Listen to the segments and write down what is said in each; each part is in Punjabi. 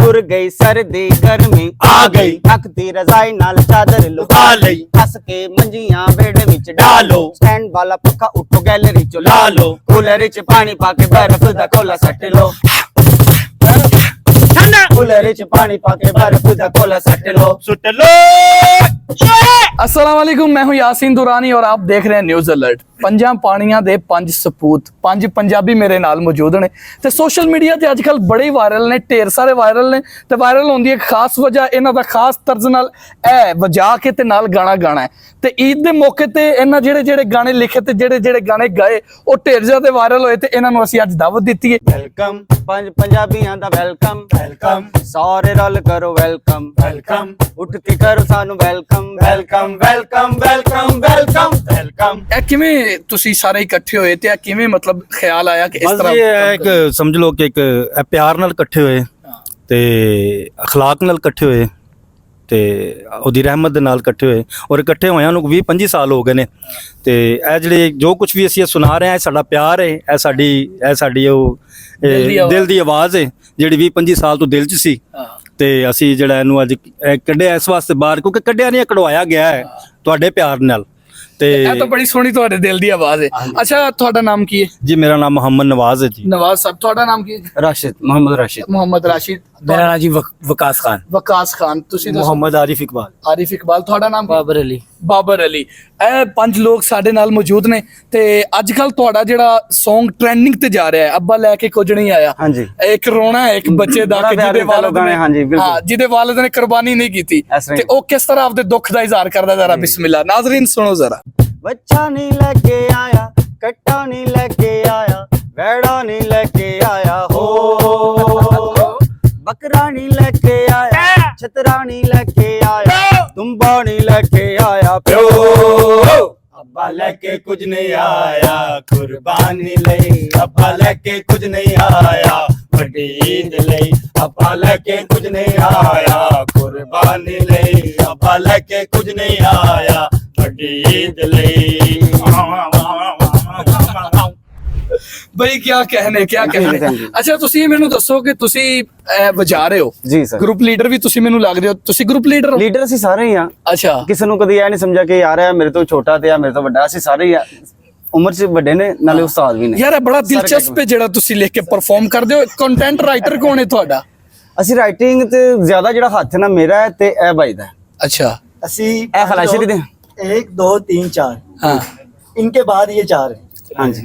तुर गई सर्दी गर्मी आ गई। थकती रजाई नाल चादर लुका लई कस के मंजियां बेड़ विच डालो स्टैंड वाला पक्का उठो गैलरी चो ला लो कूलर च पानी पाके बर्फ दा कोला सट लो कूलर च पानी पाके बर्फ दा कोला सट लो सुट लो। अस्सलाम वालेकुम, मैं हूं यासीन दुरानी और आप देख रहे हैं न्यूज़ अलर्ट। पंजां पानियां दे पंज सपूत, पंज पंजाबी मेरे नाल मौजूद ने ते सोशल मीडिया ते अजकल बड़े वायरल ने, ढेर सारे वायरल ने ते वायरल होंदी एक खास वजह इन्हां दा खास तर्ज नाल ऐ वजा के ते नाल गाना गाना है ते ईद दे मौके ते इन्हां जेड़े गाने लिखे ते जेड़े गाने गाए ओ ढेर ज्यादा वायरल होए ते इन्हां नूं असीं अज दावत दित्ती है। वेलकम पंज पंजाबियां दा वेलकम वेलकम सारे रल करो वेलकम वेलकम उठ के करो सानू welcome welcome welcome welcome welcome welcome. ਇਹ ਕਿਵੇਂ ਤੁਸੀਂ ਸਾਰੇ ਇਕੱਠੇ ਹੋਏ ਤੇ ਇਹ ਕਿਵੇਂ ਮਤਲਬ ਖਿਆਲ ਆਇਆ ਕਿ ਇਸ ਬਸ ਤਰ੍ਹਾਂ ਇਹ ਇੱਕ ਸਮਝ ਲਓ ਕਿ ਇੱਕ ਇਹ ਪਿਆਰ ਨਾਲ ਇਕੱਠੇ ਹੋਏ ਤੇ اخلاق ਨਾਲ ਇਕੱਠੇ ਹੋਏ ਤੇ ਉਹਦੀ ਰਹਿਮਤ ਦੇ ਨਾਲ ਇਕੱਠੇ ਹੋਏ ਔਰ ਇਕੱਠੇ ਹੋਇਆਂ ਨੂੰ 20-25 ਸਾਲ ਹੋ ਗਏ ਨੇ ਤੇ ਇਹ ਜਿਹੜੇ ਜੋ ਕੁਝ ਵੀ ਅਸੀਂ ਸੁਣਾ ਰਹੇ ਹਾਂ ਇਹ ਸਾਡਾ ਪਿਆਰ ਹੈ, ਇਹ ਸਾਡੀ ਉਹ ਦਿਲ ਦੀ ਆਵਾਜ਼ ਹੈ ਜਿਹੜੀ 20-25 ਸਾਲ ਤੋਂ ਦਿਲ 'ਚ ਸੀ ਤੇ ਅਸੀਂ ਜਿਹੜਾ ਇਹਨੂੰ ਅੱਜ ਕੱਢਿਆ ਇਸ ਵਾਸਤੇ ਬਾਹਰ ਕਿਉਂਕਿ ਕੱਢਿਆ ਨਹੀਂ ਕਢਵਾਇਆ ਗਿਆ ਹੈ ਤੁਹਾਡੇ ਪਿਆਰ ਨਾਲ। ਤੇ ਇਹ ਤਾਂ ਬੜੀ ਸੋਹਣੀ ਤੁਹਾਡੇ ਦਿਲ ਦੀ ਆਵਾਜ਼ ਹੈ। ਅੱਛਾ, ਤੁਹਾਡਾ ਨਾਮ ਕੀ ਹੈ? ਜੀ ਮੇਰਾ ਨਾਮ ਮੁਹੰਮਦ ਨਵਾਜ਼ ਹੈ ਜੀ। ਨਵਾਜ਼ ਸਾਹਿਬ, ਤੁਹਾਡਾ ਨਾਮ ਕੀ ਹੈ? राशिद मोहम्मद राशिद ਮੁਹੰਮਦ ਰਾਸ਼ਿਦ। मेरा नाम जी वकास खान ਵਕਾਸ ਖਾਨ। ਤੁਸੀਂ ਦੱਸੋ? ਮੁਹੰਮਦ ਆਰਿਫ ਇਕਬਾਲ। ਆਰਿਫ ਇਕਬਾਲ। ਤੁਹਾਡਾ ਨਾਮ? बाबर अली। ਬਾਬਰ ਅਲੀ। ਇਹ ਪੰਜ ਲੋਕ ਸਾਡੇ ਨਾਲ ਮੌਜੂਦ ਨੇ ਤੇ ਅੱਜ ਕੱਲ ਤੁਹਾਡਾ ਜਿਹੜਾ Song ਟ੍ਰੈਂਡਿੰਗ ਤੇ ਜਾ ਰਿਹਾ ਹੈ ਅੱਬਾ ਲੈ ਕੇ ਕੁਝ ਨਹੀਂ ਆਇਆ। ਹਾਂਜੀ। ਇੱਕ ਰੋਣਾ ਹੈ ਇੱਕ ਬੱਚੇ ਦਾ ਬੜਾ ਕਿ ਪਿਆਰ ਜਿਹਦੇ ਵਾਲਾ ਵਾਲਿਦ ਗਾਣਾ ਹੈ, ਹਾਂਜੀ, ਨੇ ਬਿਲਕੁਲ। ਜਿਹਦੇ ਵਾਲਿਦ ਨੇ ਕੁਰਬਾਨੀ ਨਹੀਂ ਕੀਤੀ ਇਸ ਤਰ੍ਹਾਂ ਤੇ ਉਹ ਕਿਸ ਤਰ੍ਹਾਂ ਆਪਦੇ ਦੁੱਖ ਦਾ ਇਜ਼ਹਾਰ ਕਰਦਾ ਜ਼ਰਾ ਬਿਸਮਿਲ੍ਲਾ ਨਾਜ਼ਰੀਨ ਸੁਣੋ ਜ਼ਰਾ। बच्चा नहीं लेके आया कट्टा नहीं लेके आया वेड़ा नहीं लेके आया हो बकरा नहीं लेके आया छतरा नहीं लेके आया तुम्बा नहीं लेके आया प्यो अब्बा लेके कुछ नहीं आया कुर्बानी ले अब्बा लेके कुछ नहीं आया बड़ी ईद ले अब्बा लेके कुछ नहीं आया कुर्बानी ले अब्बा लेके कुछ नहीं आया बड़ी ईद ले। ਬਈ ਕੀ ਕਹਿਣੇ। ਅੱਛਾ, ਤੁਸੀਂ ਮੈਨੂੰ ਦੱਸੋ ਕਿ ਤੁਸੀਂ ਵਜਾ ਰਹੇ ਹੋ ਜੀ ਸਰ। ਗਰੁੱਪ ਲੀਡਰ ਵੀ ਤੁਸੀਂ ਮੈਨੂੰ ਲੱਗਦੇ ਹੋ, ਤੁਸੀਂ ਗਰੁੱਪ ਲੀਡਰ ਹੋ? ਲੀਡਰ ਅਸੀਂ ਸਾਰੇ ਹੀ ਆ। ਅੱਛਾ, ਕਿਸੇ ਨੂੰ ਕਦੀ ਇਹ ਨਹੀਂ ਸਮਝਿਆ ਕਿ ਯਾਰ ਇਹ ਮੇਰੇ ਤੋਂ ਛੋਟਾ ਤੇ ਆ ਮੇਰੇ ਤੋਂ ਵੱਡਾ, ਅਸੀਂ ਸਾਰੇ ਹੀ ਆ ਉਮਰ 'ਚ ਵੱਡੇ ਨੇ ਨਾਲੇ ਉਸਤਾਦ ਵੀ ਨੇ। ਯਾਰ ਇਹ ਬੜਾ ਦਿਲਚਸਪ ਹੈ ਜਿਹੜਾ ਤੁਸੀਂ ਲਿਖ ਕੇ ਪਰਫਾਰਮ ਕਰਦੇ ਹੋ। ਕੰਟੈਂਟ ਰਾਈਟਰ ਕੌਣ ਹੈ ਤੁਹਾਡਾ? ਅਸੀਂ ਰਾਈਟਿੰਗ ਤੇ ਜ਼ਿਆਦਾ ਜਿਹੜਾ ਹੱਥ ਨਾ ਮੇਰਾ ਹੈ ਤੇ ਇਹ ਬਾਈ ਦਾ। ਅੱਛਾ, ਅਸੀਂ ਇਹ ਖਲਾਸ਼ਰੀ ਦੇ 1 2 3 4 हाँ इनके बाद ये 4 है। हाँ जी।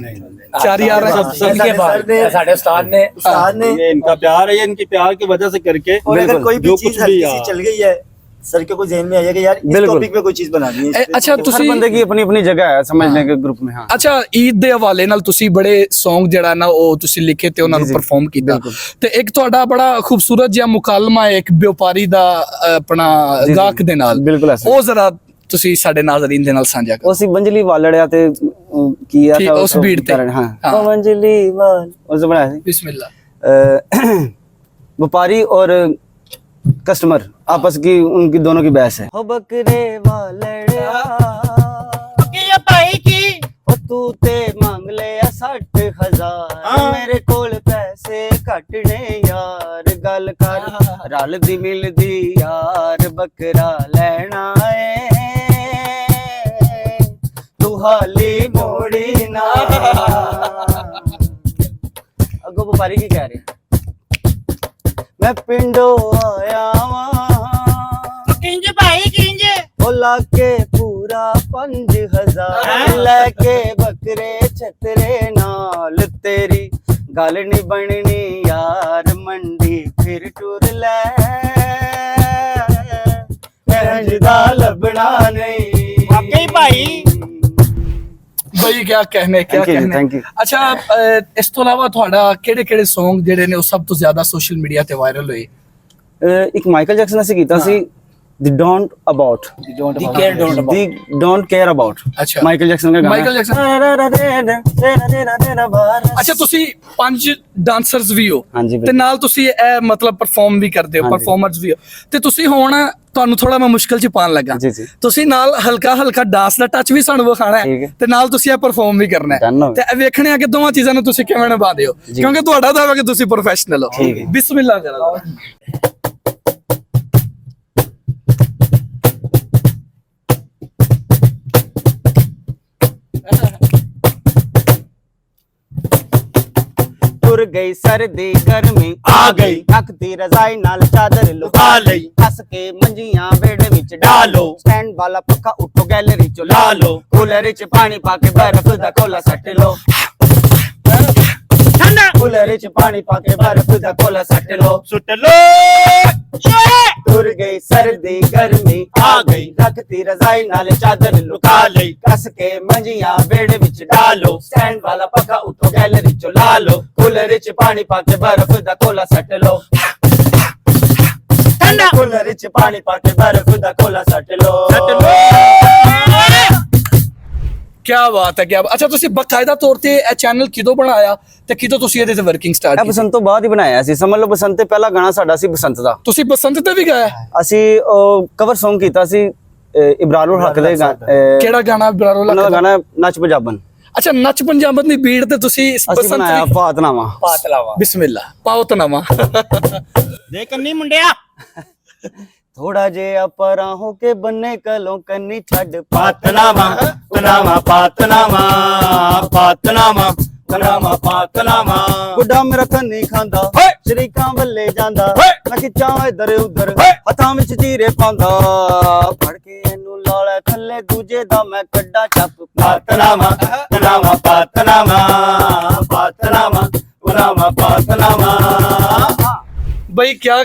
चार यार हैं। सबके बाद साढ़े उस्ताद ने उस्ताद ने ये इनका प्यार है, ये इनकी प्यार की वजह से करके और अगर कोई भी जो चीज कुछ भी हल्की सी यार चल गई है सर के कोई जहन में आया कि यार इस बिल्कुल। टॉपिक पे कोई चीज बनानी है अच्छा, हर ਤੁਸੀਂ बंदे की अपनी अपनी जगह है समझने के ग्रुप में। हाँ ਅੱਛਾ, ਈਦ ਦੇ ਹਵਾਲੇ ਨਾਲ ਤੁਸੀਂ ਬੜੇ Song ਜਿਹੜਾ ਨਾ ਉਹ ਤੁਸੀਂ ਲਿਖੇ ਤੇ ਉਹਨਾਂ ਨੂੰ ਜੀ, ਪਰਫਾਰਮ ਕੀਤਾ ਬਿਲਕੁਲ। ਤੇ ਇੱਕ ਤੁਹਾਡਾ ਬੜਾ ਖੂਬਸੂਰਤ ਜਿਹਾ ਮੁਕਾਲਮਾ ਹੈ ਇੱਕ ਵਪਾਰੀ ਦਾ ਆਪਣਾ ਜੀ, ਗਾਹਕ ਦੇ ਨਾਲ, ਬਿਲकुल ऐसा। ਉਹ ਜ਼ਰਾ ਤੁਸੀਂ ਸਾਡੇ ਨਾਜ਼ਰੀਨ ਦੇ ਨਾਲ ਸਾਂਝਾ ਕਰੋ। उसी मंजली वालड़िया ते किया ठीक, था उस बीट ते। हाँ हाँ। वो मंजली वाल उस बनाया थी। बिस्मिल्लाह। व्यापारी और कस्टमर आपस की उनकी दोनों की बहस है। हो बकरे वालड़िया ओ तू ते मांग ले 60,000 मेरे कोल पैसे घटने यार गल कर रल दी मिलदी यार बकरा लेना है तू हाली मोड़ी ना। अगो व्यापारी की कह रहे मैं पिंडो आया किंज भाई किंज ओ लाके पूरा 5,000 लेके बकरे छतरे नाल तेरी गल नहीं बननी यार मंडी फिर टुर ले रंजदा लबना नहीं। वाकई भाई ਬਈ ਕੀ ਕਹਿਣੇ Thank you, ਕਹਿਣੇ। thank you। ਅੱਛਾ, ਇਸ ਤੋਂ ਇਲਾਵਾ ਤੁਹਾਡਾ ਕਿਹੜੇ Song ਜਿਹੜੇ ਨੇ ਉਹ ਸਭ ਤੋਂ ਜ਼ਿਆਦਾ ਸੋਸ਼ਲ ਮੀਡੀਆ ਤੇ ਵਾਇਰਲ ਹੋਏ? ਇੱਕ ਮਾਈਕਲ ਜੈਕਸਨ ਅਸੀਂ ਕੀਤਾ ਸੀ ਦੀ don't about the don't care about. ਅੱਛਾ, ਮਾਈਕਲ ਜੈਕਸਨ ਦਾ ਗਾਣਾ। ਮਾਈਕਲ ਅੱਛਾ, ਤੁਸੀਂ 5 ਡਾਂਸਰਸ ਵੀ ਹੋ ਹਾਂਜੀ, ਤੇ ਨਾਲ ਤੁਸੀਂ ਇਹ ਮਤਲਬ ਪਰਫਾਰਮ ਵੀ ਕਰਦੇ ਹੋ, ਹਾਂਜੀ। ਪਰਫਾਰਮਰਸ ਵੀ ਹੋ ਤੇ ਤੁਸੀਂ ਹੁਣ ਤੁਹਾਨੂੰ ਥੋੜਾ ਮੈਂ ਮੁਸ਼ਕਲ ਚ ਪਾਉਣ ਲੱਗਾ। ਜੀ, ਜੀ। ਤੁਸੀਂ ਨਾਲ ਹਲਕਾ ਡਾਂਸ ਦਾ ਟੱਚ ਵੀ ਸਾਨੂੰ ਵਿਖਾਣਾ ਠੀਕ ਹੈ ਹੈ। ਤੇ ਨਾਲ ਤੁਸੀਂ ਇਹ ਪਰਫਾਰਮ ਵੀ ਕਰਨਾ Done ਹੈ ਹੋ ਤੇ ਇਹ ਵੇਖਣੇ ਆ ਕਿ ਦੋਵਾਂ ਚੀਜ਼ਾਂ ਨੂੰ ਤੁਸੀਂ ਕਿਵੇਂ ਨਿਭਾਉਂਦੇ ਹੋ ਜੀ। ਕਿਉਂਕਿ ਤੁਹਾਡਾ ਤਾਂ ਹੈ ਕਿ ਤੁਸੀਂ ਪ੍ਰੋਫੈਸ਼ਨਲ ਹੋ। ਠੀਕ ਹੈ। ਬਿਸਮਿਲ੍ਲਾ ਕਰਾ। ਤੁਰ ਗਈ ਸਰਦੀ ਗਰਮੀ ਆ ਗਈ। ਰੱਖਤੀ ਰਜ਼ਾਈ ਨਾਲ ਚਾਦਰ ਲੁਕਾ ਲਈ ਕੱਸ ਕੇ ਮੰਜੀਆਂ ਵਿਹੜੇ ਵਿੱਚ ਡਾਲੋ ਸਟੈਂਡ ਵਾਲਾ ਪੱਖਾ ਉੱਠੋ ਗੈਲਰੀ ਚੋਂ ਲਾ ਲੋ ਕੂਲਰ 'ਚ ਪਾਣੀ ਪਾ ਕੇ ਬਰਫ਼ ਦਾ ਕੋਲਾ ਸੱਟ ਲੋ ਕੂਲਰ 'ਚ ਪਾਣੀ ਪਾ ਕੇ ਬਰਫ਼ ਦਾ ਕੋਲਾ ਸੱਟ ਲੋ ਸੁੱਟ ਲੋ ਤੁਰ ਗਈ ਸਰਦੀ ਗਰਮੀ ਆ ਗਈ ਰੱਖਤੀ ਰਜ਼ਾਈ ਨਾਲ ਚਾਦਰ ਲੁਕਾ ਲਈ ਕੱਸ ਕੇ ਮੰਜੀਆਂ ਵਿਹੜੇ ਵਿੱਚ ਡਾਲੋ ਸਟੈਂਡ ਵਾਲਾ ਪੱਖਾ ਉੱਠੋ ਗੈਲਰੀ ਚੋਂ ਲਾ ਲੋ ਕੂਲਰ 'ਚ ਪਾਣੀ ਪਾ ਕੇ ਬਰਫ਼ ਦਾ ਕੋਲਾ ਸੱਟ ਲੋ ਕੂਲਰ 'ਚ ਪਾਣੀ ਪਾ ਕੇ ਬਰਫ਼ ਦਾ ਕੋਲਾ ਸੱਟ ਲੋ ਕਿਆ ਬਾਤ ਹੈ ਕਿਆ ਅੱਛਾ ਤੁਸੀਂ ਬਕਾਇਦਾ ਤੌਰ ਤੇ ਇਹ ਚੈਨਲ ਕਿਦੋਂ ਬਣਾਇਆ ਤੇ ਕਿਦੋਂ ਤੁਸੀਂ ਇਹਦੇ ਤੇ ਵਰਕਿੰਗ ਸਟਾਰਟ ਇਹ ਕੀਤੀ ਬਸੰਤ ਤੋਂ ਬਾਅਦ ਹੀ ਬਣਾਇਆ ਸੀ ਸਮਝ ਲਓ ਬਸੰਤ ਤੇ ਪਹਿਲਾ ਗਾਣਾ ਸਾਡਾ ਸੀ ਬਸੰਤ ਦਾ ਤੁਸੀਂ ਬਸੰਤ ਤੇ ਵੀ ਗਾਇਆ ਅਸੀਂ ਕਵਰ Song ਕੀਤਾ ਸੀ ਇਬਰਾਰੁਲ ਹਕ ਦੇ ਕਿਹੜਾ ਗਾਣਾ ਬਰਾਰੋ ਉਹਨਾਂ ਦਾ ਲੱਗਾ ਗਾਣਾ ਨੱਚ ਪੰਜਾਬਨ ਅੱਛਾ ਨੱਚ ਪੰਜਾਬਨ ਦੀ ਬੀਟ ਤੇ ਤੁਸੀਂ ਅਸੀਂ ਬਸੰਤ ਬਣਾਇਆ ਦੀ- ਪਾਤਨਾਵਾ ਪਾਤਲਾਵਾ ਬਿਸਮਿਲ੍ਲਾ ਪਾਓ ਤਨਾਵਾ ਦੇ ਕੰਨੀ ਮੁੰਡਿਆ ਥੋੜਾ ਜਿਹਾ ਪਰਾਂ ਹੋ ਕੇ ਬੰਨੇ ਕਲੋਂ ਕੰਨੀ ਛੱਡ ਪਾਤਨਾਵਾ ਤਨਾਵਾ ਪਾਤਨਾਵਾ ਪਾਤਨਾਵਾ ਤਨਾਵਾ ਪਾਤਨਾਵਾ ਗੁੱਡਾ ਮੇਰਾ ਕੰਨੀ ਖਾਂਦਾ ਸ਼ਰੀਕਾਂ ਵੱਲੇ ਜਾਂਦਾ ਮੈਂ ਖਿੱਚਾਂ ਇੱਧਰ ਉੱਧਰ ਹੱਥਾਂ ਵਿੱਚ ਜੀਰੇ ਪਾਉਂਦਾ ਫੜ ਕੇ ਇਹਨੂੰ ਲਾਲਾ ਥੱਲੇ ਦੂਜੇ ਦਾ ਮੈਂ ਕੱਢਾਂ ਚੱਪ ਪਾਤਨਾਵਾ ਤਨਾਵਾ ਪਾਤਨਾਵਾ ਪਾਤਨਾਵਾ ਤਨਾਵਾ ਪਾਤਨਾਵਾ ਬਈ ਕਿਆ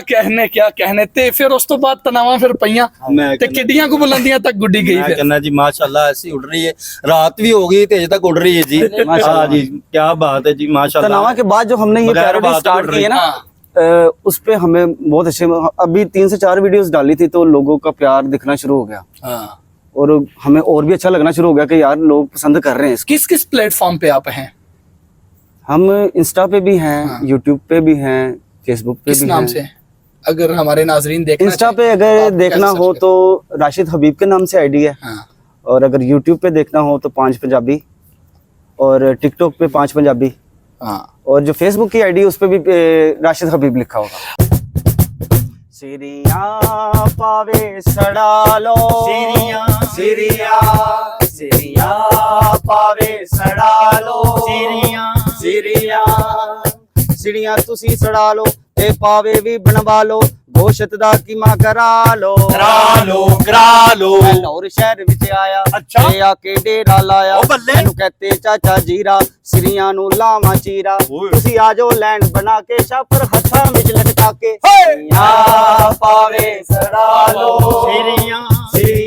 ਕਹਿਣੇ ਤੇ ਫਿਰ ਉਸ ਤੋਂ ਬਾਅਦ ਤਨਾਵਾ ਫਿਰ ਪਈਆਂ ਮੈਂ ਤੇ ਕਿੱਡੀਆਂ ਕੁ ਬੁਲੰਦੀਆਂ ਤੱਕ ਗੁੱਡੀ ਗਈ मैं ਫਿਰ कहना जी माशाल्लाह ऐसी उड़ रही है रात भी हो गई तेज तक उड़ रही है जी माशाल्लाह। हाँ जी क्या बात है जी माशाल्लाह तनावा के बाद जो हमने ये बगैर पैरोडी बात स्टार्ट उड़ की है ना हाँ। उस पे हमें बहुत अच्छे अभी 3 से 4 वीडियोस डाली थी तो लोगों का प्यार दिखना शुरू हो गया हाँ। और हमें और भी अच्छा लगना शुरू हो गया कि यार लोग पसंद कर रहे हैं इसको किस किस प्लेटफॉर्म पे आप हैं हम इंस्टा पे भी हैं हाँ। यूट्यूब पे भी हैं फेसबुक पे किस भी नाम हैं। से अगर हमारे नाजरीन देखना इंस्टा चाहें, पे तो अगर आप देखना कैसे हो सर्च तो राशिद हबीब के नाम से आईडी है हाँ। और अगर यूट्यूब पे देखना हो तो 5 पंजाबी और टिकटॉक पे 5 पंजाबी हाँ। और जो फेसबुक की आईडी उस पे भी राशिद हबीब लिखा होगा सिरिया पावे सड़ा लो सिरिया सिरिया पावे सड़ा लो सिरिया सिरिया तुसी सड़ा लो ते पावे भी बनवा लो गोशत दा कीमा करा लो मैं लाहौर शहर विच आया अच्छा। ते आके डेरा लाया ओ बल्ले। मैनू कहते चाचा जीरा सिरिया नू लावा चीरा ओए। तुसी आ जाओ लैंड बना के शाफर हत्था विच लटका के हे। सिरिया पावे सड़ा लो सिरिया सिरिया